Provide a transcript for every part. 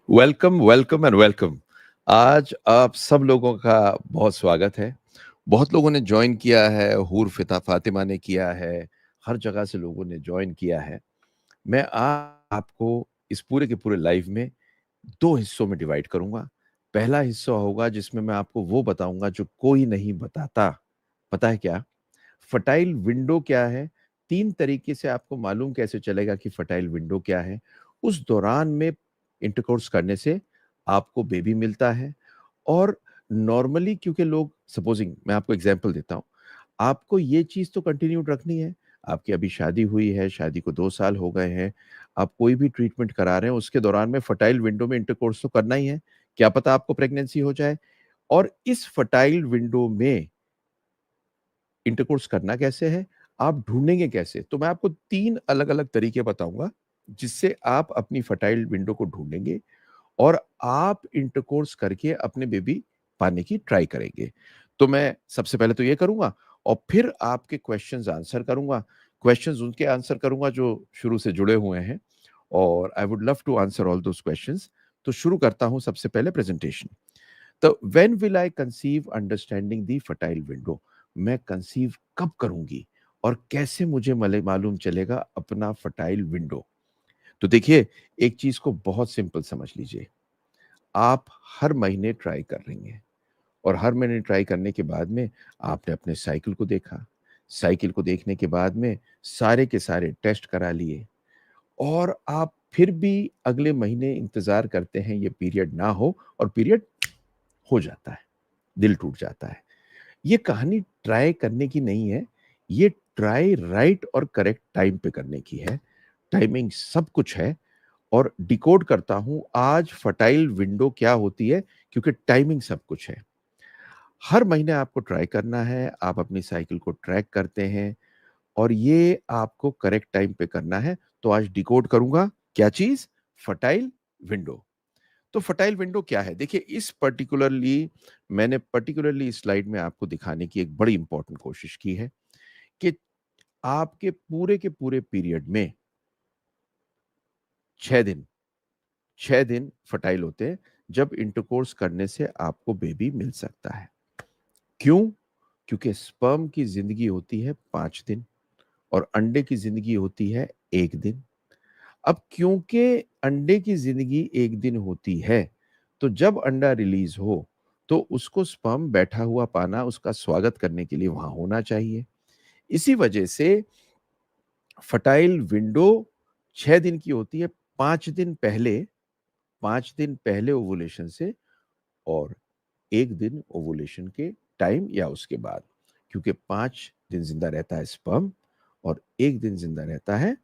Welcome, welcome and welcome. आज आप सब लोगों का बहुत स्वागत है। बहुत लोगों ने जॉइन किया है, हूर फिता फातिमा ने किया है, हर जगह से लोगों ने जॉइन किया है। मैं आज आपको इस पूरे के पूरे लाइव में 2 हिस्सों में डिवाइड करूँगा। पहला हिस्सा होगा जिसमें मैं आपको वो बताऊँगा जो कोई नहीं बताता। पता है क्या? फर्टाइल विंडो क्या है? 3 तरीके से आपको मालूम कैसे चलेगा कि फर्टाइल विंडो क्या है? उस दौरान में इंटरकोर्स करने से आपको बेबी मिलता है और नॉर्मली क्योंकि लोग सपोजिंग मैं आपको एग्जांपल देता हूँ, आपको ये चीज़ तो कंटिन्यू रखनी है। आपकी अभी शादी हुई है, शादी को 2 साल हो गए हैं, आप कोई भी ट्रीटमेंट करा रहे हैं, उसके दौरान में फर्टाइल विंडो में इंटरकोर्स तो करना ही है। क्या पता आपको प्रेगनेंसी हो जाए और इस फर्टाइल विंडो में इंटरकोर्स करना कैसे है, आप ढूँढेंगे कैसे? तो मैं आपको 3 अलग-अलग तरीके बताऊँगा, जिससे आप अपनी फर्टाइल विंडो को ढूँढेंगे और आप इंटरकोर्स करके अपने बेबी पाने की ट्राई करेंगे। तो मैं सबसे पहले तो ये करूँगा और फिर आपके क्वेश्चंस आंसर करूँगा। क्वेश्चंस उनके आंसर करूँगा जो शुरू से जुड़े हुए हैं और I would love to answer all those questions. तो शुरू करता हूँ सबसे पहले प्रेज़ेंटेशन। तो when will I conceive understanding the fertile window? मैं कंसीव कब करूँगी और कैसे मुझे मले मालूम चलेगा अपना फर्टाइल विंडो? तो देखिए, एक चीज़ को बहुत सिंपल समझ लीजिए। आप हर महीने ट्राई कर रही हैं और हर महीने ट्राई करने के बाद में आपने अपने साइकिल को देखा। साइकिल को देखने के बाद में सारे के सारे टेस्ट करा लिए और आप फिर भी अगले महीने इंतज़ार करते हैं ये पीरियड ना हो और पीरियड हो जाता है, दिल टूट जाता है। ये कहानी ट्राई करने की नहीं है, ये ट्राई राइट और करेक्ट टाइम पे करने की है। टाइमिंग सब कुछ है और डिकोड करता हूँ आज फर्टाइल विंडो क्या होती है क्योंकि टाइमिंग सब कुछ है। हर महीने आपको ट्राई करना है, आप अपनी साइकिल को ट्रैक करते हैं और ये आपको करेक्ट टाइम पे करना है। तो आज डिकोड करूँगा क्या चीज़? Fertile window. तो फर्टाइल विंडो क्या है? देखिए इस मैंने पर्टिकुलरली इस स्लाइड में आपको दिखाने की एक बड़ी इंपॉर्टेंट कोशिश की है कि आपके पूरे के पूरे पीरियड में 6 दिन 6 दिन फर्टाइल होते हैं, जब इंटरकोर्स करने से आपको बेबी मिल सकता है। क्यों? क्योंकि स्पर्म की ज़िंदगी होती है 5 दिन और अंडे की ज़िंदगी होती है 1 दिन। अब क्योंकि अंडे की ज़िंदगी 1 दिन होती है, तो जब अंडा रिलीज़ हो, तो उसको स्पर्म बैठा हुआ पाना, उसका स्वागत करने के लिए वहाँ होना चाहिए। इसी वजह से फर्टाइल विंडो 6 दिन की होती है, 5 दिन पहले 5 दिन पहले ओवुलेशन से और 1 दिन ओवुलेशन के टाइम या उसके बाद। क्योंकि 5 दिन ज़िंदा रहता है स्पर्म और 1 दिन ज़िंदा रहता है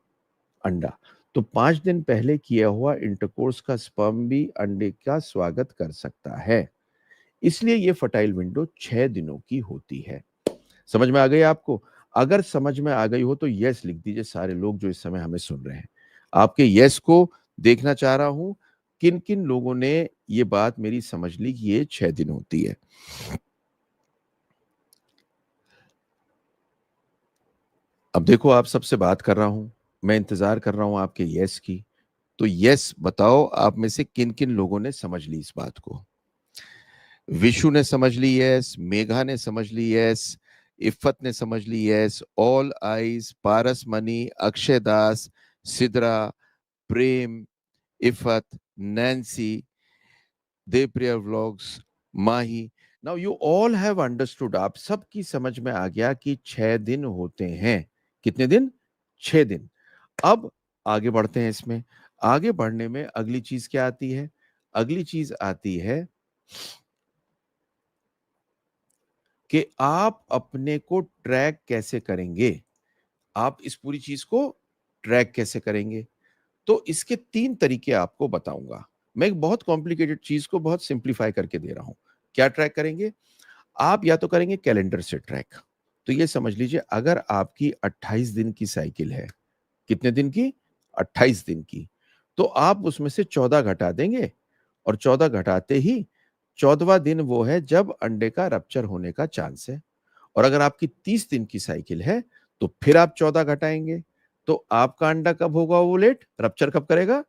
अंडा। तो 5 दिन पहले किया हुआ इंटरकोर्स का स्पर्म भी अंडे का स्वागत कर सकता है। इसलिए ये फर्टाइल विंडो 6 दिनों की होती है। समझ में आ गई आपको? अगर समझ में आ गई हो तो येस लिख दीजिए सारे लोग जो इस समय हमें सुन रहे हैं। आपके येस को देखना चाह रहा हूं, किन-किन लोगों ने ये बात मेरी समझ ली कि ये 6 दिन होती है। अब देखो आप सबसे बात कर रहा हूं, मैं इंतजार कर रहा हूं आपके येस की। तो येस बताओ आप में से किन-किन लोगों ने समझ ली इस बात को? विशु ने समझ ली यस, मेघा ने समझ ली यस, इफ़्फ़त ने समझ ली yes, all eyes, Paras Mani, Akshay Das, Sidra, Prem, Iffat, Nancy, Devpriya vlogs, Mahi. Now you all have understood, आप सबकी समझ में आ गया कि 6 दिन होते हैं। कितने दिन? 6 दिन। अब आगे बढ़ते हैं इसमें। आगे बढ़ने में अगली चीज़ क्या आती है? अगली चीज़ आती है कि आप अपने को ट्रैक कैसे करेंगे? आप इस पूरी चीज़ को ट्रैक कैसे करेंगे? तो इसके 3 तरीके आपको बताऊँगा। मैं एक बहुत कॉम्प्लिकेटेड चीज़ को बहुत सिम्प्लीफाई करके दे रहा हूँ। क्या ट्रैक करेंगे? आप या तो करेंगे कैलेंडर से ट्रैक। तो ये समझ लीजिए अगर आपकी 28 दिन की साइकिल है, कितने दिन की? 28 दिन की। तो आप उसमें से 14 घटा देंगे और 14 घटाते ही 14वाँ दिन वो है जब अंडे का रप्चर होने का चांस है। और अगर आपकी 30 दिन की साइकिल है, तो फिर आप 14 घटाएँगे। तो आपका अंडा कब होगा ओवुलेट? रप्चर कब करेगा?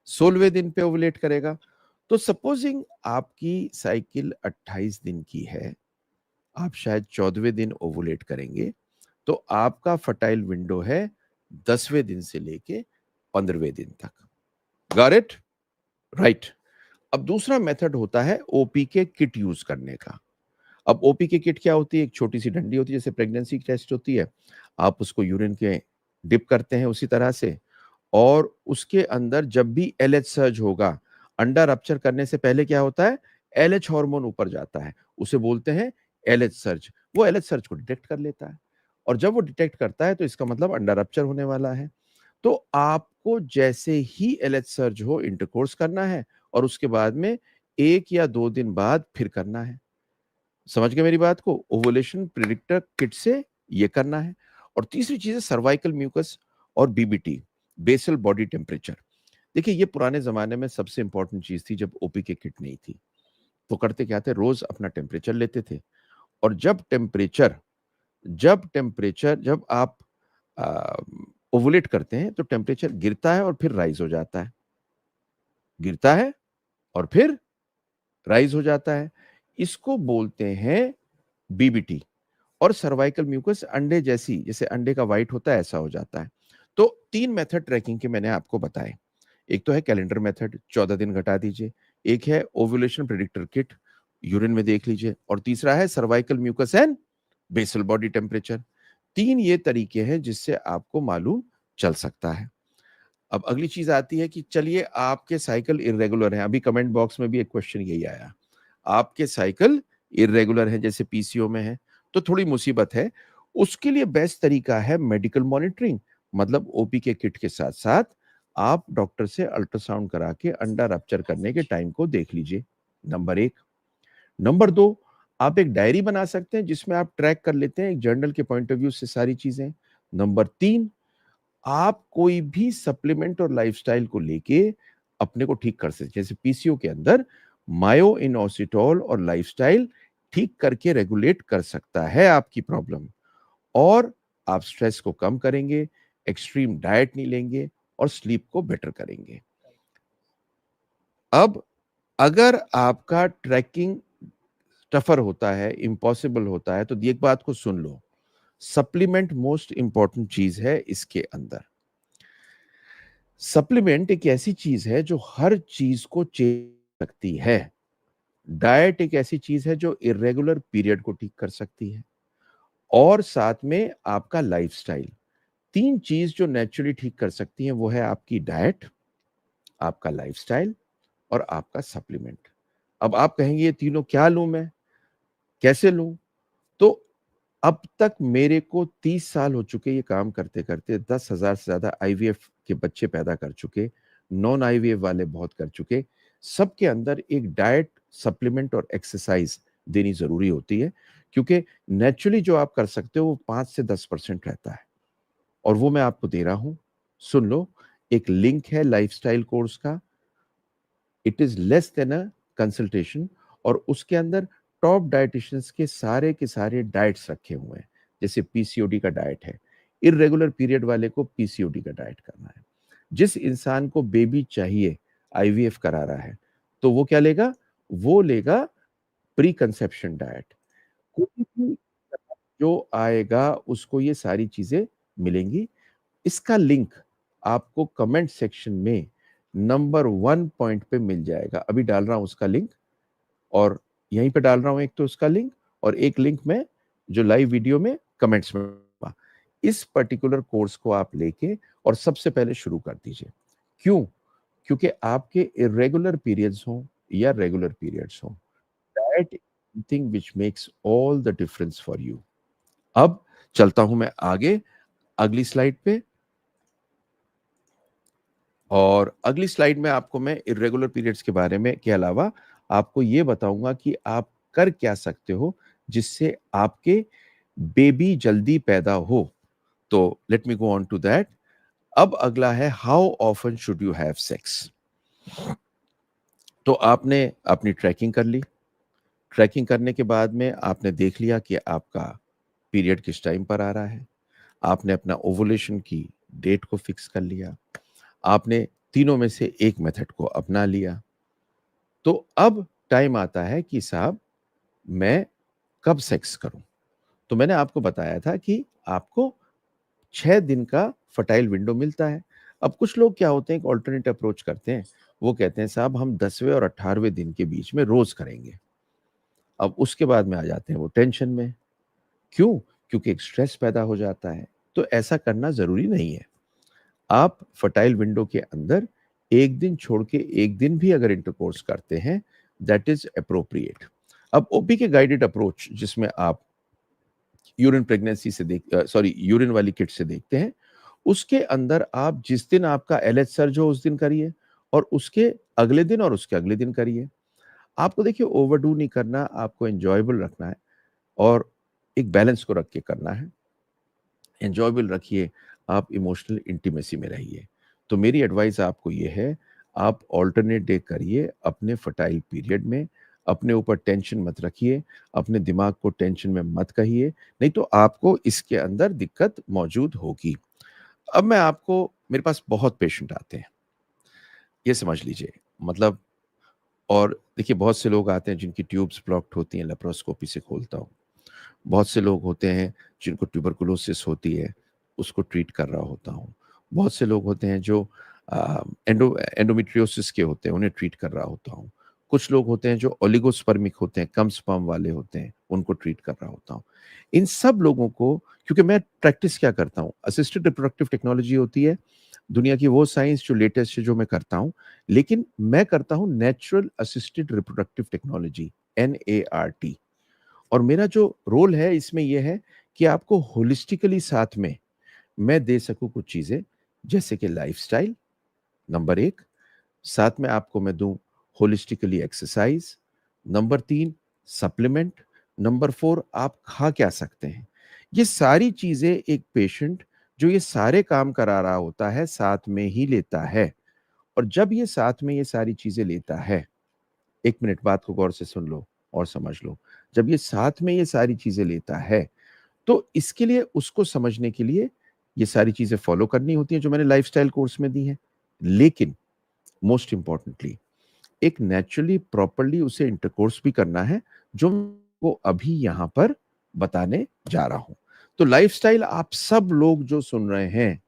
16वें दिन पे ओवुलेट करेगा। तो सपोजिंग आपकी साइकिल 28 दिन की है, आप शायद 14वें दिन ओवुलेट करेंगे, तो आपका फर्टाइल विंडो है 10वें दिन से लेके 15वें दिन तक। Got it? राइट। अब दूसरा मेथड होता है ओपीके किट यूज करने का। अब ओपीके किट क्या होती है? एक छोटी सी डंडी होती है, जैसे प्रेगनेंसी टेस्ट होती है, आप उसको यूरिन के डिप करते हैं उसी तरह से, और उसके अंदर जब भी एलएच सर्ज होगा, अंडा रप्चर करने से पहले क्या होता है? एलएच हार्मोन ऊपर जाता है, उसे बोलते हैं एलएच सर्ज। वो एलएच सर्ज को डिटेक्ट कर लेता है, और जब वो डिटेक्ट करता है तो इसका मतलब अंडा रप्चर होने वाला है। तो आपको जैसे ही एलएच सर्ज हो, इंटरकोर्स करना है, और उसके बाद में 1 या 2 दिन बाद फिर करना है। समझ गए मेरी बात को? ओवुलेशन प्रिडिक्टर किट से ये करना है। और तीसरी चीज है सर्वाइकल म्यूकस और बीबीटी, बेसल बॉडी टेम्परेचर। देखिए, ये पुराने जमाने में सबसे इंपॉर्टेंट चीज थी, जब ओपीके किट नहीं थी। तो करते क्या थे? रोज अपना टेम्परेचर लेते थे, और जब आप ओवुलेट करते हैं तो टेम्परेचर गिरता है और फिर राइज हो जाता है, गिरता है और फिर राइज हो जाता है। इसको बोलते हैं बीबीटी। और सर्वाइकल म्यूकस अंडे जैसी, जैसे अंडे का व्हाइट होता है, ऐसा हो जाता है। तो 3 मेथड ट्रैकिंग के मैंने आपको बताए। एक तो है कैलेंडर मेथड, 14 दिन घटा दीजिए। एक है ओव्यूलेशन प्रेडिक्टर किट, यूरिन में देख लीजिए। और तीसरा है cervical mucus and basal body temperature. 3 ये तरीके हैं जिससे आपको मालूम चल सकता है। अब अगली चीज आती है कि चलिए, आपके साइकिल इर्रेगुलर है। अभी कमेंट बॉक्स में भी एक क्वेश्चन यही आया, आपके साइकिल इर्रेगुलर है, जैसे पीसीओ में है, तो थोड़ी मुसीबत है। उसके लिए बेस्ट तरीका है मेडिकल मॉनिटरिंग। मतलब ओपी के किट के साथ साथ आप डॉक्टर से अल्ट्रासाउंड करा के अंडा रप्चर करने के टाइम को देख लीजिए, नंबर 1। नंबर 2, आप एक डायरी बना सकते हैं जिसमें आप ट्रैक कर लेते हैं एक जर्नल के पॉइंट ऑफ व्यू से सारी चीजें। नंबर 3, आप कोई भी सप्लीमेंट और लाइफस्टाइल को लेके अपने को ठीक कर सकते, जैसे पीसीओ के अंदर मायो इनोसिटोल और लाइफस्टाइल ठीक करके रेगुलेट कर सकता है आपकी प्रॉब्लम। और आप स्ट्रेस को कम करेंगे, एक्सट्रीम डाइट नहीं लेंगे, और स्लीप को बेटर करेंगे। अब अगर आपका ट्रैकिंग टफर होता है, इम्पॉसिबल होता है, तो एक बात को सुन लो, सप्लीमेंट मोस्ट इंपॉर्टेंट चीज है इसके अंदर। सप्लीमेंट एक ऐसी चीज है जो हर चीज को चेंज सकती है। डाइट एक ऐसी चीज है जो इरेगुलर पीरियड को ठीक कर सकती है, और साथ में आपका लाइफस्टाइल। 3 चीज जो नेचुरली ठीक कर सकती हैं, वो है आपकी डाइट, आपका लाइफस्टाइल, और आपका सप्लीमेंट। अब आप कहेंगे ये तीनों क्या लूं मैं, कैसे लूं? तो अब तक मेरे को 30 साल हो चुके ये काम करते करते, 10,000 से ज्यादा आईवीएफ के बच्चे पैदा कर चुके, नॉन आईवीएफ वाले बहुत कर चुके। सबके अंदर एक डाइट, सप्लीमेंट और एक्सरसाइज देनी जरूरी होती है, क्योंकि नेचुरली जो आप कर सकते हो वो 5 से 10% रहता है, और वो मैं आपको दे रहा हूं। सुन लो, एक लिंक है लाइफस्टाइल कोर्स का, it is less than a consultation, और उसके अंदर टॉप डाइटिशियंस के सारे डाइट्स रखे हुए हैं। जैसे पीसीओडी का डाइट है, इरेगुलर पीरियड वाले को पीसीओडी का डाइट करना है। जिस इंसान को बेबी चाहिए, आईवीएफ करा रहा है, तो वो क्या लेगा? वो लेगा प्री कंसेप्शन डाइट। कोई भी जो आएगा उसको ये सारी चीजें मिलेंगी। इसका लिंक आपको कमेंट सेक्शन में नंबर 1 पॉइंट पे मिल जाएगा। अभी डाल रहा हूं उसका लिंक, और यहीं पे डाल रहा हूं एक तो उसका लिंक, और एक लिंक मैं जो लाइव वीडियो में कमेंट्स में दूंगा। इस पर्टिकुलर कोर्स को आप लेके और सबसे पहले शुरू कर दीजिए। क्यों? क्योंकि आपके इरेगुलर पीरियड्स हों या रेगुलर पीरियड्स हों, that thing which makes all the difference for you. अब चलता हूं मैं आगे अगली स्लाइड पे, और अगली स्लाइड में आपको मैं इरेगुलर पीरियड्स के बारे में के अलावा आपको ये बताऊंगा कि आप कर क्या सकते हो जिससे आपके बेबी जल्दी पैदा हो। तो let me go on to that. अब अगला है how often should you have sex. तो आपने अपनी ट्रैकिंग कर ली। ट्रैकिंग करने के बाद में आपने देख लिया कि आपका पीरियड किस टाइम पर आ रहा है। आपने अपना ओवुलेशन की डेट को फिक्स कर लिया। आपने तीनों में से एक मेथड को अपना लिया। तो अब टाइम आता है कि साहब मैं कब सेक्स करूं। तो मैंने आपको बताया था कि आपको 6 दिन का फर्टाइल विंडो मिलता है। अब कुछ लोग क्या होते हैं, एक ऑल्टरनेट अप्रोच करते हैं। वो कहते हैं साहब हम 10वें और 18वें दिन के बीच में रोज करेंगे। अब उसके बाद में आ जाते हैं वो टेंशन में। क्यों? क्योंकि एक स्ट्रेस पैदा हो जाता है। तो ऐसा करना जरूरी नहीं है। आप फर्टाइल विंडो के अंदर एक दिन छोड़ के एक दिन भी अगर इंटरकोर्स करते हैं, दैट इज अप्रोप्रिएट। अब ओपी के गाइडेड अप्रोच जिसमें आप यूरिन प्रेगनेंसी से सॉरी यूरिन वाली किट से देखते हैं, उसके अंदर आप जिस दिन आपका एलएच सर्ज हो उस दिन करिए, और उसके अगले दिन और उसके अगले दिन करिए। आपको देखिए ओवरडू नहीं करना, आपको एंजॉयबल रखना है और एक बैलेंस को रख के करना है। एन्जॉयबल रखिए, आप इमोशनल इंटीमेसी में रहिए। तो मेरी एडवाइस आपको ये है, आप अल्टरनेट डे करिए अपने फर्टाइल पीरियड में, अपने ऊपर टेंशन मत रखिए, अपने दिमाग को टेंशन में मत कहिए, नहीं तो आपको इसके अंदर दिक्कत मौजूद होगी। अब मैं आपको मेरे पास बहुत पेशेंट आते हैं, ये समझ लीजिए। मतलब और देखिए बहुत से लोग आते हैं जिनकी ट्यूब्स ब्लॉक्ड होती हैं, लेप्रोस्कोपी से खोलता हूँ। बहुत से लोग होते हैं जिनको ट्यूबरकुलोसिस होती है, उसको ट्रीट कर रहा होता हूँ। बहुत से लोग होते हैं जो एंडोमेट्रियोसिस के होते हैं, उन्हें ट्रीट कर रहा होता हूँ। कुछ लोग होते हैं जो ओलिगोस्पर्मिक होते हैं, कम स्पर्म वाले होते हैं, उनको ट्रीट कर रहा होता हूँ। इन सब लोगों को, क्योंकि मैं प्रैक्टिस क्या करता हूँ, असिस्टेड रिप्रोडक्टिव टेक्नोलॉजी होती है, दुनिया की वो साइंस जो लेटेस्ट है जो मैं करता हूँ, लेकिन मैं करता हूँ natural assisted reproductive technology, NART। और मेरा जो रोल है इसमें ये है कि आपको होलिस्टिकली साथ में मैं दे सकूं कुछ चीजें, जैसे कि लाइफस्टाइल नंबर 1, साथ में आपको मैं दूं holistically exercise, number 3 supplement, number 4 आप खा क्या सकते हैं। ये सारी चीजें एक पेशेंट जो ये सारे काम करा रहा होता है साथ में ही लेता है। और जब ये साथ में ये सारी चीजें लेता है, 1 मिनट बात को गौर से सुन लो और समझ लो। जब ये साथ में ये सारी चीजें लेता है, तो इसके लिए उसको समझने के लिए ये सारी चीजें फॉलो करनी होती हैं जो मैंने लाइफस्टाइल कोर्स में दी हैं। लेकिन मोस्ट इंपॉर्टेंटली एक नेचुरली प्रॉपर्ली उसे इंटरकोर्स भी करना है, जो वो अभी यहां पर बताने जा रहा हूं। तो लाइफस्टाइल आप सब लोग जो सुन रहे हैं,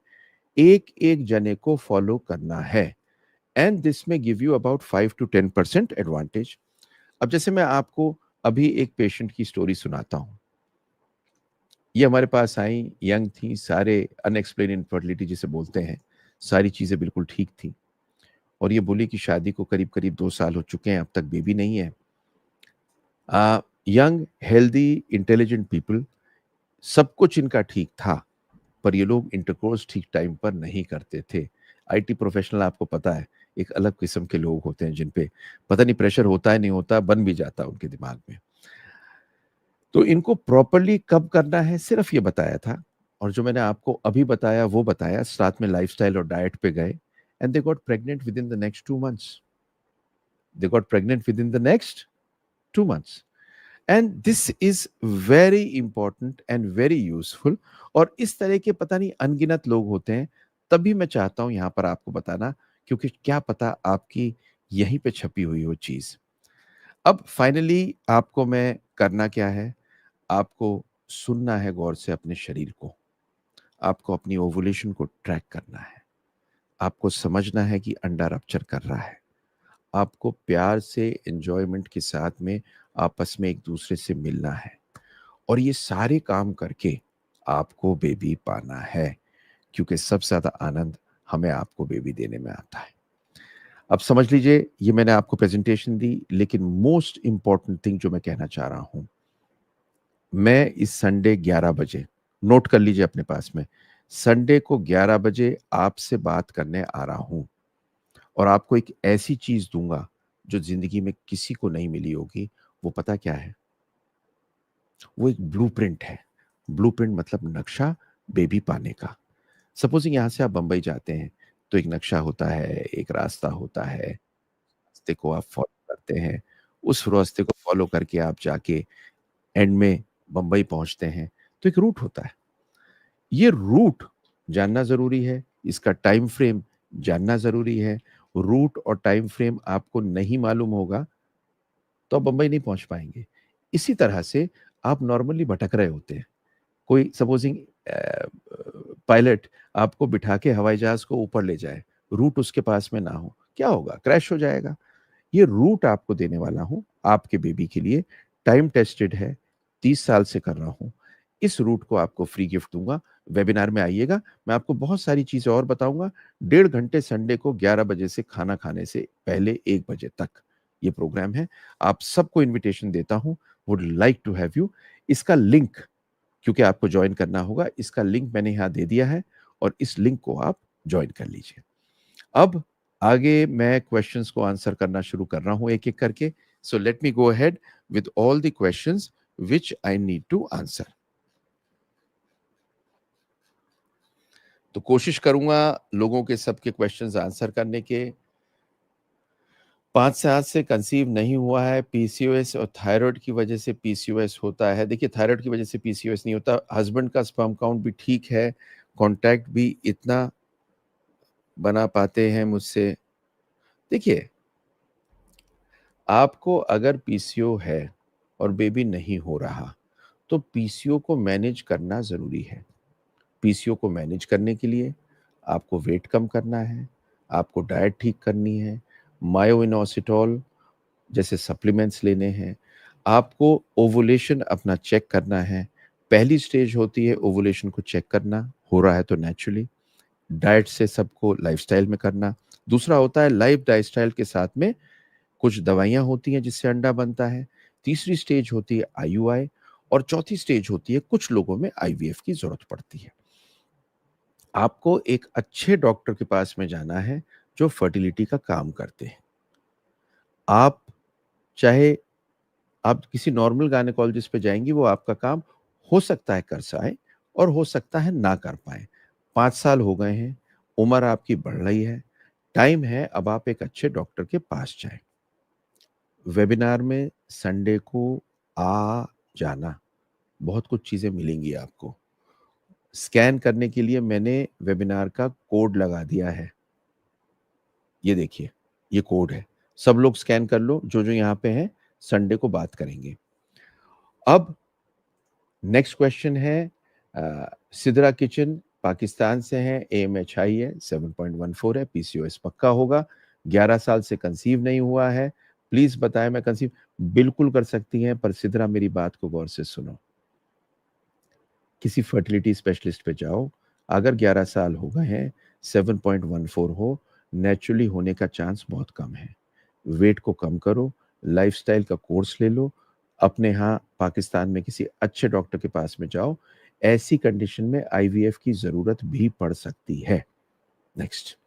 एक एक जने को फॉलो करना है, एंड दिस में give you about 5 to 10% advantage. अब जैसे मैं आपको अभी एक पेशेंट की स्टोरी सुनाता हूं। ये हमारे पास आई, यंग थी, सारे अनएक्सप्लेन इनफर्टिलिटी जिसे बोलते हैं, सारी चीजें बिल्कुल ठीक थी। और ये बोली कि शादी को करीब करीब 2 साल हो चुके हैं, अब तक बेबी नहीं है। यंग हेल्दी इंटेलिजेंट पीपल, सब कुछ इनका ठीक था, पर ये लोग इंटरकोर्स ठीक टाइम पर नहीं करते थे। आईटी प्रोफेशनल आपको पता है, एक अलग किस्म के लोग होते हैं जिन पे पता नहीं प्रेशर होता है नहीं होता, बन भी जाता है उनके दिमाग में। तो इनको प्रॉपर्ली कब करना है सिर्फ ये बताया था, और जो मैंने आपको अभी बताया वो बताया, साथ में लाइफस्टाइल और डाइट पे गए, and they got pregnant with in the next 2 months. They got pregnant with in the next 2 months. And this is very important and very useful. और इस तरह के पता नहीं अनगिनत लोग होते हैं, तभी मैं चाहता हूं यहां पर आपको बताना, क्योंकि क्या पता आपकी यहीं पे छपी हुई हो चीज। अब फाइनली आपको मैं करना क्या है, आपको सुनना है गौर से अपने शरीर को, आपको अपनी ओवुलेशन को ट्रैक करना है, आपको समझना है कि अंडा रप्चर कर रहा है, आपको प्यार से एंजॉयमेंट के साथ में आपस में एक दूसरे से मिलना है, और ये सारे काम करके आपको बेबी पाना है, क्योंकि सबसे ज्यादा आनंद हमें आपको बेबी देने में आता है। अब समझ लीजिए, ये मैंने आपको प्रेजेंटेशन दी, लेकिन मोस्ट इंपॉर्टेंट थिंग जो मैं कहना चाह रहा हूं, मैं इस संडे 11 बजे, नोट कर लीजिए अपने पास में, संडे को 11 बजे आपसे बात करने आ रहा हूं, और आपको एक ऐसी चीज दूंगा जो जिंदगी में किसी को नहीं मिली होगी। वो पता क्या है? वो एक ब्लूप्रिंट है। ब्लूप्रिंट मतलब नक्शा बेबी पाने का। सपोजिंग यहां से आप बंबई जाते हैं, तो एक नक्शा होता है, एक रास्ता होता है, रास्ते को आप फॉलो करते हैं, उस रास्ते को फॉलो करके आप जाके एंड में बंबई पहुंचते हैं। तो एक रूट होता है, ये रूट जानना जरूरी है, इसका टाइम फ्रेम जानना ज़रूरी है। रूट और टाइम फ्रेम आपको नहीं मालूम होगा, तो आप बम्बई नहीं पहुँच पाएँगे। इसी तरह से आप नॉर्मली भटक रहे होते हैं। कोई सपोज़िंग पायलट आपको बिठा के हवाई जहाज़ को ऊपर ले जाए, रूट उसके पास में ना हो, क्या होगा? क्रैश हो जाएगा। ये रूट आपको देने वाला हूँ, आपके बेबी के लिए, टाइम टेस्टेड है, 30 साल से कर रहा हूँ। इस रूट को आपको फ्री गिफ्ट दूँगा, वेबिनार में आइएगा, मैं आपको बहुत सारी चीज़ें और बताऊँगा। 1.5 घंटे संडे को 11 बजे से खाना खाने से पहले 1 बजे तक ये प्रोग्राम है। आप सबको इन्विटेशन देता हूँ, would like to have you. इसका लिंक, क्योंकि आपको जॉइन करना होगा, इसका लिंक मैंने यहाँ दे दिया है और इस लिंक को आप जॉइन कर लीजिए। अब आगे मैं क्वेश्चंस को आंसर करना शुरू कर रहा हूं एक-एक करके। So let me go ahead with all the questions which I need to answer. तो कोशिश करूंगा लोगों के सबके क्वेश्चंस आंसर करने के। 5 साल से कंसीव नहीं हुआ है, पीसीओएस और थायराइड की वजह से पीसीओएस होता है। देखिए, थायराइड की वजह से पीसीओएस नहीं होता। हस्बैंड का स्पर्म काउंट भी ठीक है, कांटेक्ट भी इतना बना पाते हैं मुझसे। देखिए, आपको अगर पीसीओ है और बेबी नहीं हो रहा, तो पीसीओ को मैनेज करना ज़रूरी है। पीसीओ को मैनेज करने के लिए आपको वेट कम करना है, आपको डाइट ठीक करनी है, मायोइनोसिटोल जैसे सप्लीमेंट्स लेने हैं, आपको ओवुलेशन अपना चेक करना है। पहली स्टेज होती है ओवुलेशन को चेक करना, हो रहा है तो नेचुरली। डाइट से सबको लाइफ़स्टाइल में करना। दूसरा होता है लाइफ डाइस्टाइल के साथ में कुछ दवाइयाँ होती हैं जिससे अंडा बनता है। तीसरी स्टेज होती है आईयूआई और चौथी स्टेज होती है कुछ लोगों में आईवीएफ की ज़रूरत पड़ती है। आपको एक अच्छे डॉक्टर के पास में जाना है जो फर्टिलिटी का काम करते हैं। आप चाहे आप किसी नॉर्मल गायनेकोलॉजिस्ट पे जाएँगी, वो आपका काम हो सकता है कर पाएँ और हो सकता है ना कर पाएँ। 5 साल हो गए हैं, उम्र आपकी बढ़ रही है, टाइम है अब आप एक अच्छे डॉक्टर के पास जाएँ। वेबिनार में संडे को आ जाना, बहुत कुछ चीज़ें मिलेंगी आपको। स्कैन करने के लिए मैंने वेबिनार का कोड लगा दिया है। ये देखिए, ये कोड है। सब लोग स्कैन कर लो, जो-जो यहाँ पे हैं, संडे को बात करेंगे। अब नेक्स्ट क्वेश्चन है सिदरा किचन पाकिस्तान से हैं, एएमएच हाई है, 7.14 है, पीसीओएस पक्का होगा, 11 साल से कंसीव नहीं हुआ है, प्लीज़ बताएँ मैं कंसीव बिल्कुल कर सकती हैं, पर सिदरा मेरी बात को गौर से सुनो। किसी फर्टिलिटी स्पेशलिस्ट पे जाओ, अगर 11 साल हो गए हैं, 7.14 हो, नेचुरली होने का चांस बहुत कम है। वेट को कम करो, लाइफ़स्टाइल का कोर्स ले लो, अपने यहाँ पाकिस्तान में किसी अच्छे डॉक्टर के पास में जाओ, ऐसी कंडीशन में आईवीएफ की ज़रूरत भी पड़ सकती है। नेक्स्ट।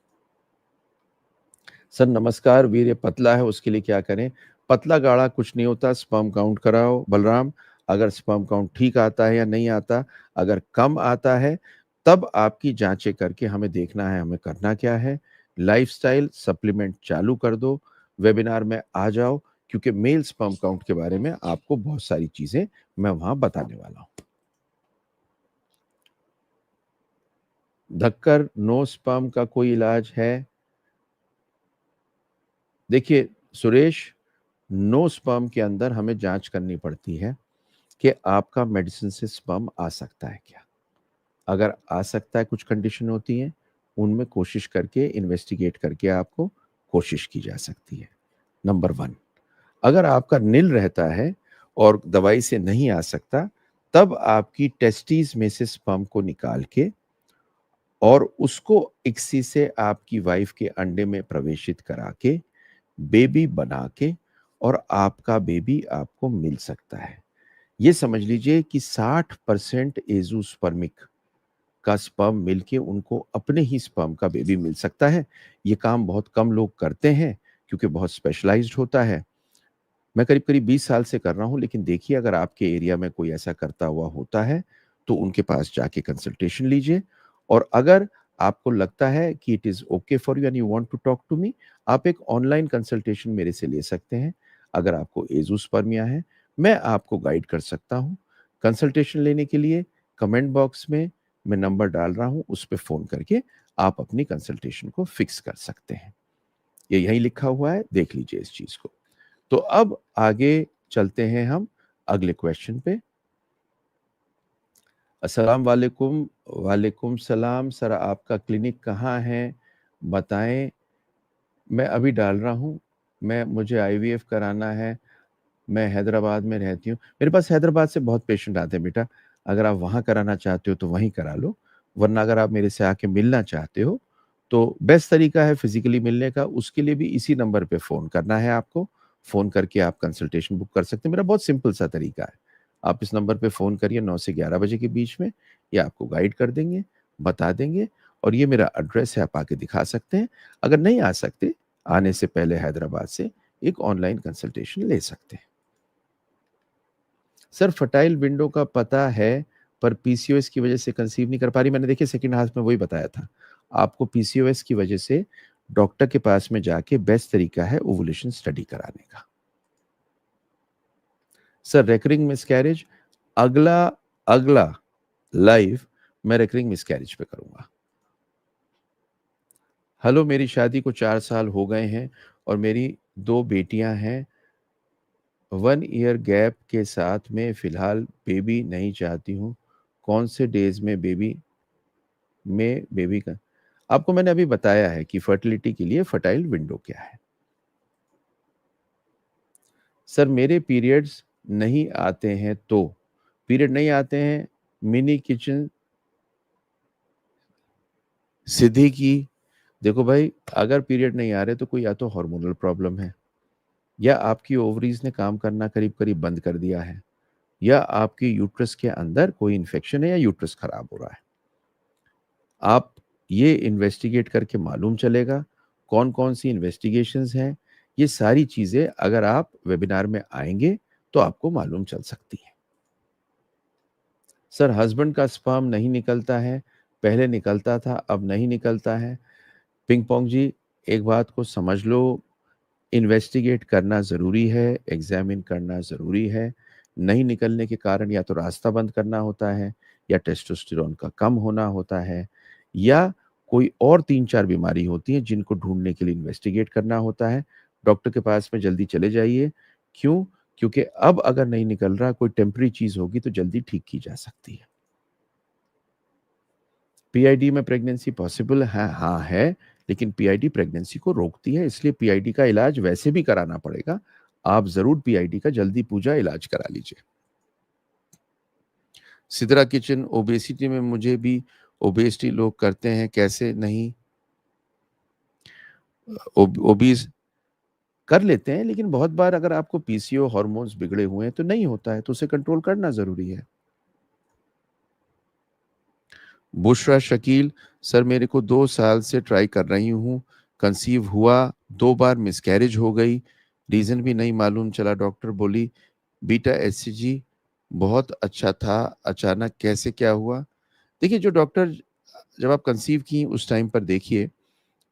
सर नमस्कार, वीर्य पतला है उसके लिए क्या करें? पतला-गाढ़ा कुछ नहीं होता, स्पर्म काउंट कराओ बलराम, अगर स्पर्म काउंट ठीक आता है या नहीं आता, अगर कम आता है, तब आपकी जाँचें करके हमें देखना है हमें करना क्या है। लाइफ़स्टाइल सप्लीमेंट चालू कर दो, वेबिनार में आ जाओ क्योंकि मेल स्पर्म काउंट के बारे में आपको बहुत सारी चीज़ें मैं वहाँ बताने वाला हूँ। धक्कर नो स्पर्म का कोई इलाज है? देखिए सुरेश, नो स्पर्म के अंदर हमें जाँच करनी पड़ती है कि आपका मेडिसिन से स्पर्म आ सकता है क्या? अगर आ सकता है कुछ कंडीशन होती हैं, उनमें कोशिश करके इन्वेस्टिगेट करके आपको कोशिश की जा सकती है। नंबर 1 अगर आपका निल रहता है और दवाई से नहीं आ सकता, तब आपकी टेस्टिस में से स्पर्म को निकाल के और उसको इक्सी से आपकी वाइफ के अंडे में प्रवेशित करा के, बेबी बना के और आपका बेबी आपको मिल सकता है। ये समझ लीजिए कि 60% एज़ोस्पर्मिक का स्पर्म मिलके उनको अपने ही स्पर्म का बेबी मिल सकता है। ये काम बहुत कम लोग करते हैं क्योंकि बहुत स्पेशलाइज़्ड होता है। मैं करीब-करीब 20 साल से कर रहा हूँ, लेकिन देखिए अगर आपके एरिया में कोई ऐसा करता हुआ होता है, तो उनके पास जाके कंसल्टेशन लीजिए और अगर आपको लगता है कि it is okay for you and you want to talk to me, आप एक ऑनलाइन कंसल्टेशन मेरे से ले सकते हैं। अगर आपको एज़ोस्पर्मिया है, मैं आपको गाइड कर सकता हूँ। कंसल्टेशन लेने के लिए कमेंट बॉक्स में मैं नंबर डाल रहा हूँ, उस पे फ़ोन करके आप अपनी कंसल्टेशन को फिक्स कर सकते हैं। ये यहीं लिखा हुआ है, देख लीजिए इस चीज को। तो अब आगे चलते हैं हम अगले क्वेश्चन पे। अस्सलाम वालेकुम। वालेकुम सलाम। सर आपका क्लिनिक कहाँ है बताएं। मैं अभी डाल रहा हूँ। मुझे आईवीएफ कराना है। मैं हैदराबाद में रहती हूँ। मेरे पास हैदराबाद से बहुत पेशेंट आते हैं बेटा। अगर आप वहाँ कराना चाहते हो तो वहीं करा लो, वरना अगर आप मेरे से आके मिलना चाहते हो तो बेस्ट तरीका है फिजिकली मिलने का। उसके लिए भी इसी नंबर पे फ़ोन करना है आपको। फ़ोन करके आप कंसल्टेशन बुक कर सकते हैं। मेरा बहुत सिंपल सा तरीका है। आप इस नंबर पे फ़ोन करिए 9 से 11 बजे के बीच में। ये आपको गाइड कर देंगे, बता देंगे, और ये मेरा एड्रेस है, आप आके दिखा सकते हैं। अगर नहीं आ सकते, आने से पहले हैदराबाद से एक ऑनलाइन कंसल्टेशन ले सकते हैं। सर फर्टाइल विंडो का पता है, पर पीसीओएस की वजह से कंसीव नहीं कर पा रही। मैंने देखिए सेकंड हाफ में वही बताया था। आपको पीसीओएस की वजह से डॉक्टर के पास में जाके बेस्ट तरीका है ओवुलेशन स्टडी कराने का। सर रेकरिंग मिसकैरेज, अगला अगला लाइव मैं रेकरिंग मिसकैरेज पे करूंगा। हेलो, मेरी शादी को 4 साल हो गए हैं और मेरी 2 बेटियां हैं। 1 ईयर गैप के साथ में फिलहाल बेबी नहीं चाहती हूँ। कौन से डेज में बेबी का। आपको मैंने अभी बताया है कि फर्टिलिटी के लिए फर्टाइल विंडो क्या है। सर मेरे पीरियड्स नहीं आते हैं तो। पीरियड नहीं आते हैं, मिनी किचन सीधी की। देखो भाई, अगर पीरियड नहीं आ रहे तो कोई या तो हार्मोनल प्रॉब्लम है, या आपकी ओवरीज ने काम करना करीब करीब बंद कर दिया है, या आपकी यूट्रस के अंदर कोई इन्फेक्शन है, या यूट्रस खराब हो रहा है। आप ये इन्वेस्टिगेट करके मालूम चलेगा कौन कौन सी इन्वेस्टिगेशंस हैं। ये सारी चीजें अगर आप वेबिनार में आएंगे तो आपको मालूम चल सकती है। सर हस्बैंड का स्पर्म नहीं निकलता है, पहले निकलता था अब नहीं निकलता है। पिंग पोंग जी, एक बात को समझ लो, इन्वेस्टिगेट करना ज़रूरी है, एग्जामिन करना ज़रूरी है। नहीं निकलने के कारण या तो रास्ता बंद करना होता है, या टेस्टोस्टेरोन का कम होना होता है, या कोई और 3-4 बीमारी होती है जिनको ढूंढने के लिए इन्वेस्टिगेट करना होता है। डॉक्टर के पास में जल्दी चले जाइए। क्यों? क्योंकि अब अगर नहीं निकल रहा, कोई टेम्पररी चीज़ होगी तो जल्दी ठीक की जा सकती है। पीआईडी में प्रेगनेंसी पॉसिबल है? हाँ है, लेकिन पीआईडी प्रेगनेंसी को रोकती है, इसलिए पीआईडी का इलाज वैसे भी कराना पड़ेगा। आप जरूर पीआईडी का जल्दी पूजा इलाज करा लीजिए। सिदरा किचन, ओबेसिटी में मुझे भी ओबेसिटी लोग करते हैं, कैसे नहीं ओबीज कर लेते हैं, लेकिन बहुत बार अगर आपको पीसीओ हार्मोन्स बिगड़े हुए हैं तो नहीं होता है, तो उसे कंट्रोल करना जरूरी है। बुशरा शकील, सर मेरे को 2 साल से ट्राई कर रही हूँ, कंसीव हुआ, 2 बार मिसकैरेज हो गई, रीजन भी नहीं मालूम चला। डॉक्टर बोली बीटा एचसीजी बहुत अच्छा था, अचानक कैसे क्या हुआ। देखिए, जो डॉक्टर जब आप कंसीव की उस टाइम पर देखिए,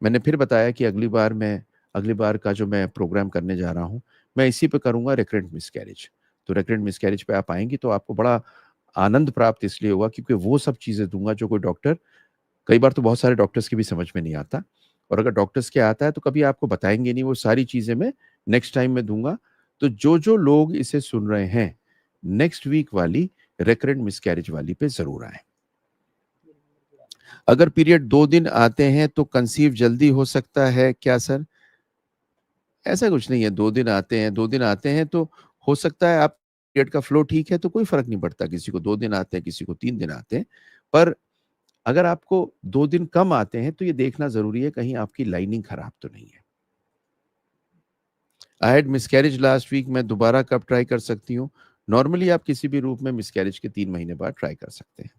मैंने फिर बताया कि अगली बार का जो मैं प्रोग्राम करने जा रहा हूँ, मैं इसी पे करूंगा, रिकरेंट मिसकैरेज। तो रिकरेंट मिसकैरेज पे आप आएंगी तो आपको बड़ा आनंद प्राप्त इसलिए होगा क्योंकि वो सब चीजें दूंगा जो कोई डॉक्टर, कई बार तो बहुत सारे डॉक्टर्स की भी समझ में नहीं आता, और अगर डॉक्टर्स के आता है तो कभी आपको बताएंगे नहीं। वो सारी चीजें मैं नेक्स्ट टाइम में दूंगा। तो जो जो लोग इसे सुन रहे हैं, नेक्स्ट वीक वाली रिकरेंट मिसकैरेज वाली पे जरूर आए। अगर पीरियड 2 दिन आते हैं तो कंसीव जल्दी हो सकता है क्या सर? ऐसा कुछ नहीं है, 2 दिन आते हैं, 2 दिन आते हैं तो हो सकता है। आप पीरियड का फ्लो ठीक है तो कोई फर्क नहीं पड़ता, किसी को 2 दिन आते हैं, किसी को 3 दिन आते हैं। पर अगर आपको 2 दिन कम आते हैं तो ये देखना जरूरी है कहीं आपकी लाइनिंग खराब तो नहीं है। I had miscarriage last week, मैं दोबारा कब ट्राई कर सकती हूँ? नॉर्मली आप किसी भी रूप में मिसकैरेज के 3 महीने बाद ट्राई कर सकते हैं।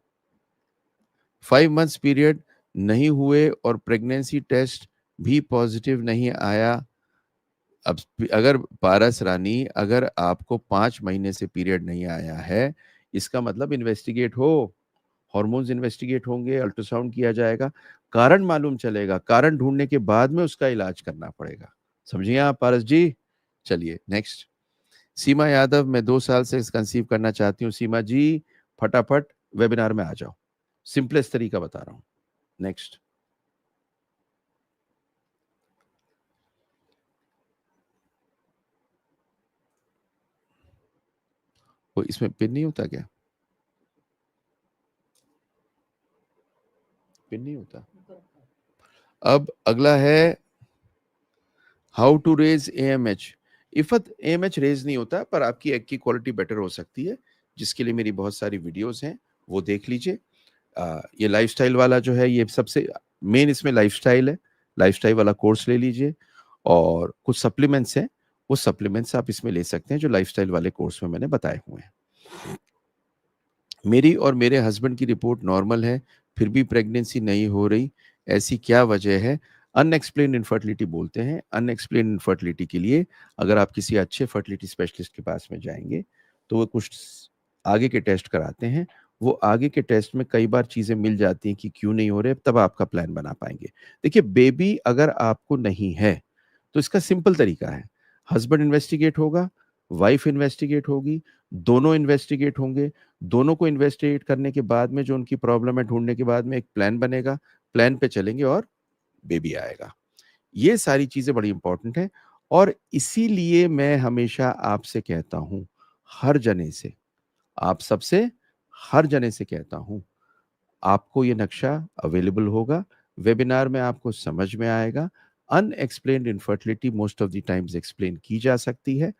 5 मंथ्स पीरियड नहीं हुए और प्रेगनेंसी टेस्ट भी पॉजिटिव नहीं आया। अब अगर पारस रानी, अगर आपको 5 महीने से पीरियड नहीं आया है, इसका मतलब इन्वेस्टिगेट हो, हॉर्मोन्स इन्वेस्टिगेट होंगे, अल्ट्रासाउंड किया जाएगा, कारण मालूम चलेगा, कारण ढूंढने के बाद में उसका इलाज करना पड़ेगा। समझिए आप पारस जी। चलिए नेक्स्ट। सीमा यादव, मैं 2 साल से कंसीव करना चाहती हूँ। सीमा जी, फटाफट वेबिनार में आ जाओ, सिंपलेस्ट तरीका बता रहा हूँ। नेक्स्ट। वो इसमें पिन नहीं होता क्या? पिन नहीं होता। अब अगला है हाउ टू रेज एएमएच। इफत एएमएच रेज नहीं होता, पर आपकी एग की क्वालिटी बेटर हो सकती है, जिसके लिए मेरी बहुत सारी वीडियोस हैं, वो देख लीजिए। ये लाइफस्टाइल वाला जो है, ये सबसे मेन इसमें लाइफस्टाइल है। लाइफस्टाइल वाला कोर्स ले लीजिए, और कुछ सप्लीमेंट्स हैं, वो सप्लीमेंट्स आप इसमें ले सकते हैं जो लाइफस्टाइल वाले कोर्स में मैंने बताए हुए हैं। मेरी और मेरे हस्बैंड की रिपोर्ट नॉर्मल है, फिर भी प्रेगनेंसी नहीं हो रही, ऐसी क्या वजह है? अनएक्सप्लेन्ड इनफर्टिलिटी बोलते हैं। अनएक्सप्लेन्ड इनफर्टिलिटी के लिए अगर आप किसी अच्छे फर्टिलिटी स्पेशलिस्ट के पास में जाएंगे, तो वो कुछ आगे के टेस्ट कराते हैं। वो आगे के टेस्ट में कई बार चीज़ें मिल जाती हैं कि क्यों नहीं हो रहे, तब आपका प्लान बना पाएंगे। देखिए, बेबी अगर आपको नहीं है, तो इसका सिंपल तरीका है, हस्बैंड इन्वेस्टिगेट होगा, वाइफ इन्वेस्टिगेट होगी, दोनों इन्वेस्टिगेट होंगे। दोनों को इन्वेस्टिगेट करने के बाद में जो उनकी प्रॉब्लम है ढूँढने के बाद में एक प्लान बनेगा, प्लान पे चलेंगे और बेबी आएगा। ये सारी चीज़ें बड़ी इम्पोर्टेंट हैं, और इसीलिए मैं हमेशा आपसे कहता हूँ, हर जने से, आप सबसे, हर जने से कहता हूँ, आपको ये नक्शा अवेलेबल होगा, वेबिनार में आपको समझ में आएगा। Unexplained infertility most of the times explain की जा सकती है,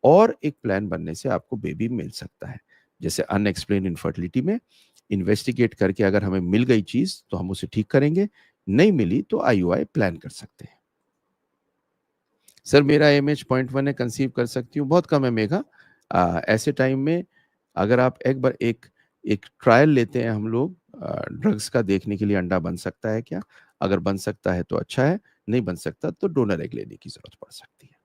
और एक प्लान बनने से आपको बेबी मिल सकता है। जैसे अनएक्सप्लेन्ड इनफर्टिलिटी में इन्वेस्टिगेट करके अगर हमें मिल गई चीज़, तो हम उसे ठीक करेंगे, नहीं मिली तो आईयूआई प्लान कर सकते हैं। सर मेरा एमएच 0.1 है, कंसीव कर सकती हूँ? बहुत कम है मेघा। ऐसे टाइम में अगर आप एक बार एक एक ट्रायल लेते हैं हम लोग ड्रग्स का, देखने के लिए अंडा बन सकता है क्या? अगर बन सकता है तो अच्छा है, नहीं बन सकता तो डोनर एग लेने की ज़रूरत पड़ सकती है।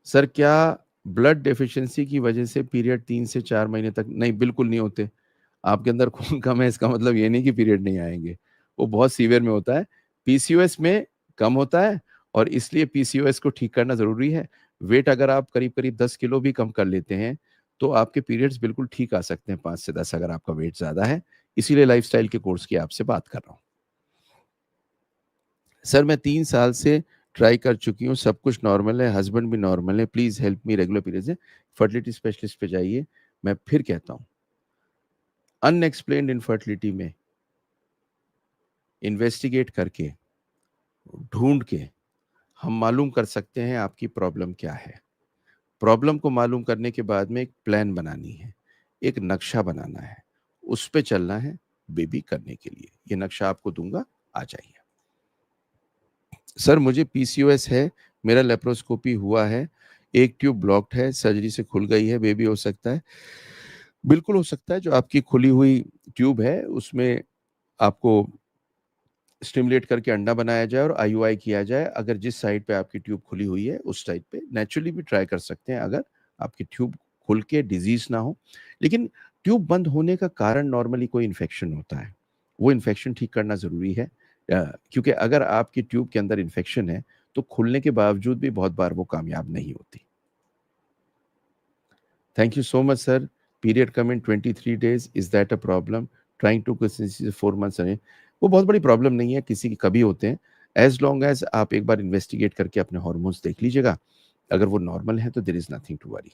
सर क्या ब्लड डेफिशिएंसी की वजह से पीरियड 3 से 4 महीने तक नहीं, बिल्कुल नहीं होते। आपके अंदर खून कम है, इसका मतलब ये नहीं कि पीरियड नहीं आएँगे। वो बहुत सीवियर में होता है। पीसीओएस में कम होता है, और इसलिए पीसीओएस को ठीक करना ज़रूरी है। वेट अगर आप करीब-करीब 10 किलो भी कम कर लेते हैं, तो आपके पीरियड्स बिल्कुल ठीक आ सकते हैं, 5 से 10, अगर आपका वेट ज़्यादा है। इसीलिए लाइफ़स्टाइल के कोर्स की आपसे बात कर रहा हूँ। सर मैं 3 साल से ट्राई कर चुकी हूँ, सब कुछ नॉर्मल है, हस्बैंड भी नॉर्मल है, please help me, regular periods हैं। फर्टिलिटी स्पेशलिस्ट पे जाइए। मैं फिर कहता हूँ, अनएक्सप्लेन्ड इनफर्टिलिटी में इन्वेस्टिगेट करके, ढूँढ के हम मालूम कर सकते हैं आपकी प्रॉब्लम क्या है। प्रॉब्लम को मालूम करने के बाद में एक प्लान बनानी है, एक नक्शा बनाना है, उस पे चलना है बेबी करने के लिए। ये नक्शा आपको दूँगा, आ जाइए। सर मुझे पीसीओएस है, मेरा लेप्रोस्कोपी हुआ है, एक ट्यूब ब्लॉक्ड है, सर्जरी से खुल गई है, बेबी हो सकता है? बिल्कुल हो सकता है, जो आपकी खुली हुई ट्यूब है उसमें आपको स्टिमुलेट करके अंडा बनाया जाए और आईयूआई किया जाए। अगर जिस साइड पे आपकी ट्यूब खुली हुई है उस साइड पे नेचुरली भी ट्राई कर सकते हैं, अगर आपकी ट्यूब खुल के डिजीज ना हो। लेकिन ट्यूब बंद होने का कारण नॉर्मली कोई इन्फेक्शन होता है, वो इन्फेक्शन ठीक करना ज़रूरी है। क्योंकि अगर आपकी ट्यूब के अंदर इन्फेक्शन है, तो खुलने के बावजूद भी बहुत बार वो कामयाब नहीं होती। Thank you so much sir. Period come in 23 days, is that a problem? Trying to 4 months रहे। वो बहुत बड़ी प्रॉब्लम नहीं है, किसी के कभी होते हैं। एज लॉन्ग एज आप एक बार इन्वेस्टिगेट करके अपने हॉर्मोन्स देख लीजिएगा, अगर वो नॉर्मल है तो there is nothing to worry.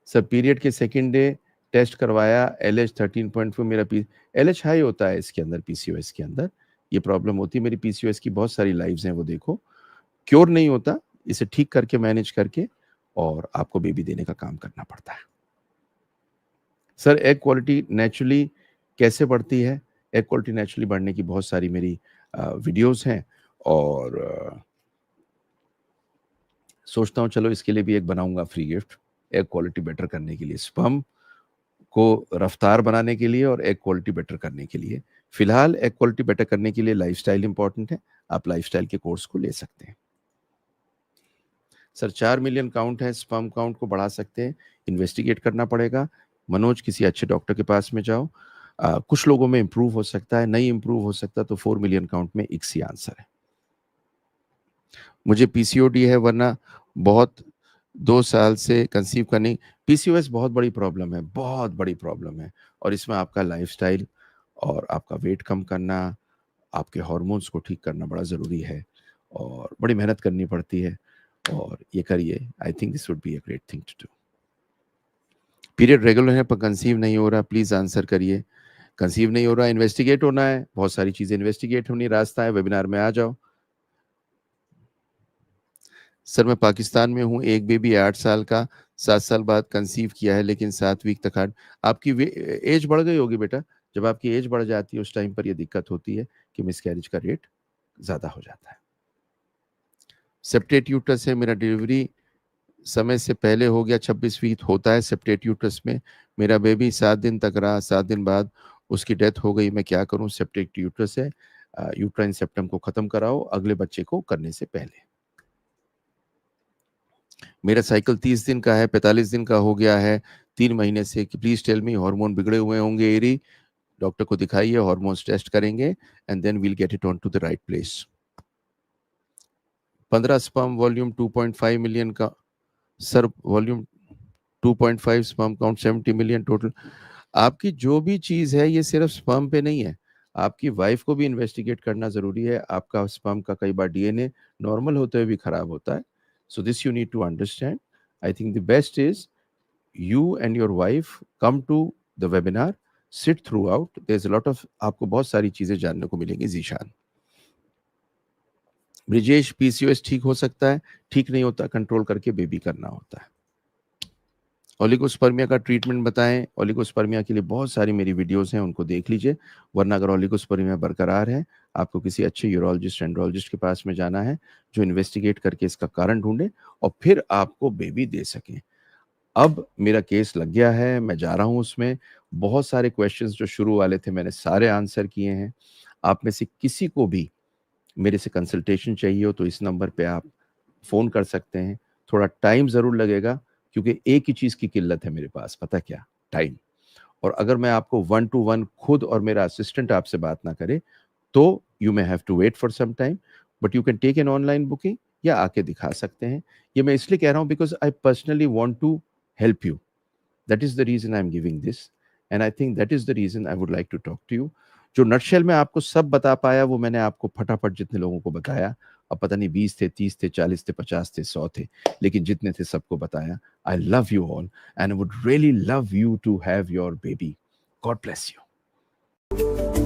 Sir period के सेकंड डे टेस्ट करवाया, एलएच 13.4, मेरा पी एलएच हाई होता है इसके अंदर, पीसीओएस के अंदर ये प्रॉब्लम होती है। मेरी पीसीओएस की बहुत सारी लाइव्स हैं, वो देखो। क्योर नहीं होता, इसे ठीक करके मैनेज करके और आपको बेबी देने का काम करना पड़ता है। सर एग क्वालिटी नेचुरली कैसे बढ़ती है? एग क्वालिटी नेचुरली बढ़ने की बहुत सारी मेरी वीडियोस हैं, और सोचता हूँ चलो इसके लिए भी एक बनाऊंगा free gift, egg quality better करने के लिए, स्पर्म को रफ्तार बनाने के लिए और एग क्वालिटी बेटर करने के लिए। फिलहाल एग क्वालिटी बेटर करने के लिए लाइफस्टाइल इंपॉर्टेंट है, आप लाइफस्टाइल के कोर्स को ले सकते हैं। सर 4 मिलियन काउंट है, स्पर्म काउंट को बढ़ा सकते हैं, इन्वेस्टिगेट करना पड़ेगा। मनोज किसी अच्छे डॉक्टर के पास में जाओ। कुछ लोगों में इंप्रूव हो सकता है, नहीं इंप्रूव हो सकता, तो 4 मिलियन काउंट में एक सी आंसर है। मुझे पीसीओडी है, वरना बहुत 2 साल से कंसीव करने। पीसीओएस बहुत बड़ी प्रॉब्लम है, बहुत बड़ी प्रॉब्लम है, और इसमें आपका लाइफस्टाइल और आपका वेट कम करना, आपके हार्मोन्स को ठीक करना बड़ा ज़रूरी है, और बड़ी मेहनत करनी पड़ती है। और ये करिए, I think this would be a great thing to do. Period regular है पर कंसीव नहीं हो रहा, प्लीज आंसर करिए। कंसीव नहीं हो रहा, इन्वेस्टिगेट होना है, बहुत सारी चीजें इन्वेस्टिगेट होनी, रास्ता है, वेबिनार में आ जाओ। सर मैं पाकिस्तान में हूँ, एक बेबी 8 साल का, 7 साल बाद कंसीव किया है, लेकिन 7 वीक तक आपकी एज बढ़ गई होगी बेटा। जब आपकी एज बढ़ जाती है उस टाइम पर यह दिक्कत होती है कि मिसकैरेज का रेट ज्यादा हो जाता है। सेप्टेट यूट्रस है, मेरा डिलीवरी समय से पहले हो गया, 26 वीक होता है सेप्टेट यूट्रस में, मेरा बेबी 7 दिन तक रहा, 7 दिन बाद उसकी डेथ हो गई, मैं क्या करूं? सेप्टेट यूट्रस है, यूट्राइन सेप्टम को खत्म कराओ अगले बच्चे को करने से पहले। मेरा साइकिल 30 दिन का है, 45 दिन का हो गया है 3 महीने से, कि प्लीज टेल मी हार्मोन बिगड़े हुए होंगे एरी, डॉक्टर को दिखाइए, हार्मोन्स टेस्ट करेंगे and then we'll get it on to the right place. 15 sperm volume 2.5 million का, sir volume 2.5 sperm count 70 million total. आपकी जो भी चीज है ये सिर्फ स्पर्म पे नहीं है, आपकी वाइफ को भी इन्वेस्टिगेट करना जरूरी है। आपका स्पर्म का कई बार डीएनए नॉर्मल होते हुए भी खराब होता है, so this you need to understand. I think the best is you and your wife come to the webinar, sit throughout, there's a lot of, आपको बहुत सारी चीजें जानने को मिलेंगी। जीशान ब्रिजेश, पीसीओएस ठीक हो सकता है? ठीक नहीं होता, कंट्रोल करके बेबी करना होता है। ओलिगोस्पर्मिया का ट्रीटमेंट बताएं। ओलिगोस्पर्मिया के लिए बहुत सारी मेरी वीडियोस हैं, उनको देख लीजिए, वरना अगर ओलिगोस्पर्मिया बरकरार है आपको किसी अच्छे यूरोलॉजिस्ट एंड्रोलॉजिस्ट के पास में जाना है, जो इन्वेस्टिगेट करके इसका कारण ढूंढे और फिर आपको बेबी दे सकें। अब मेरा केस लग गया है, मैं जा रहा हूं उसमें। बहुत सारे क्वेश्चंस जो शुरू वाले थे मैंने सारे आंसर किए हैं। आप में से किसी को भी मेरे से कंसल्टेशन चाहिए हो तो इस नंबर पे आप फोन कर सकते हैं। थोड़ा टाइम जरूर लगेगा, क्योंकि एक ही चीज की किल्लत है मेरे पास, पता क्या? टाइम। और अगर मैं आपको 1 to 1 खुद और मेरा असिस्टेंट आपसे बात ना करे तो you may have to wait for some time, but you can take an online booking या आके दिखा सकते हैं। ये मैं इसलिए कह रहा हूं because I personally want to help you, that is the reason I am giving this, and I think that is the reason I would like to talk to you. जो नटशेल में आपको सब बता पाया वो मैंने आपको फटाफट जितने लोगों को बताया। अब पता नहीं 20 थे, 30 थे, 40 थे, 50 थे, 100 थे, लेकिन जितने थे सबको बताया। I love you all and I would really love you to have your baby. God bless you.